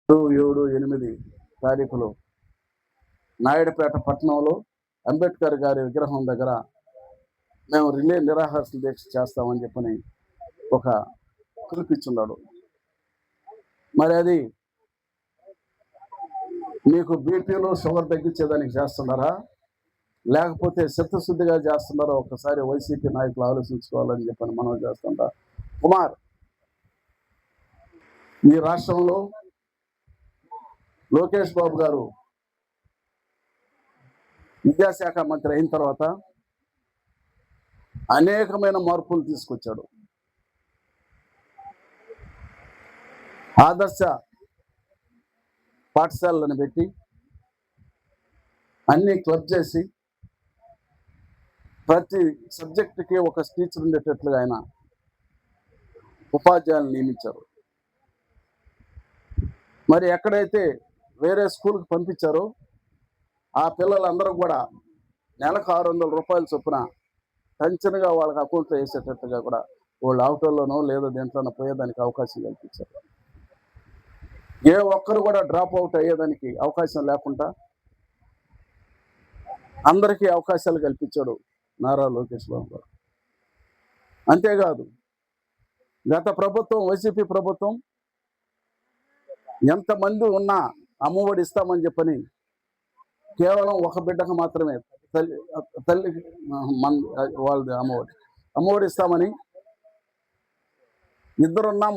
7, 8 తారీఖులో నాయుడుపేట పట్టణంలో అంబేద్కర్ గారి విగ్రహం దగ్గర మేము రిలే నిరాహార దీక్ష చేస్తామని చెప్పని ఒక పిలిపించున్నాడు. మరి అది మీకు బీపీలో షుగర్ తగ్గించేదానికి చేస్తున్నారా, లేకపోతే చిత్తశుద్ధిగా చేస్తున్నారో ఒకసారి వైసీపీ నాయకులు ఆలోచించుకోవాలని చెప్పని మనం చేస్తుంటా. కుమార్, ఈ రాష్ట్రంలో లోకేష్ బాబు గారు విద్యాశాఖ మంత్రి అయిన తర్వాత అనేకమైన మార్పులు తీసుకొచ్చాడు. ఆదర్శ పాఠశాలను పెట్టి అన్ని క్లబ్ చేసి ప్రతి సబ్జెక్టుకి ఒక టీచర్ ఉండేటట్లుగా ఆయన ఉపాధ్యాయులను నియమించారు. మరి ఎక్కడైతే వేరే స్కూల్కి పంపించారో ఆ పిల్లలందరూ కూడా నెలకు 600 రూపాయల చొప్పున టెన్షన్గా వాళ్ళకి అకౌంట్లో వేసేటట్టుగా కూడా వాళ్ళు ఆటోలోనో లేదా దేంట్లోనో పోయేదానికి అవకాశం కల్పించారు. ఏ ఒక్కరు కూడా డ్రాప్ అవుట్ అయ్యేదానికి అవకాశం లేకుండా అందరికీ అవకాశాలు కల్పించాడు నారా లోకేష్ బాబు గారు. అంతేకాదు, గత ప్రభుత్వం వైసీపీ ప్రభుత్వం ఎంతమంది ఉన్నా అమ్మఒడి ఇస్తామని చెప్పని కేవలం ఒక బిడ్డకు మాత్రమే తల్లి వాళ్ళది అమ్మఒడి ఇస్తామని, ఇద్దరున్నా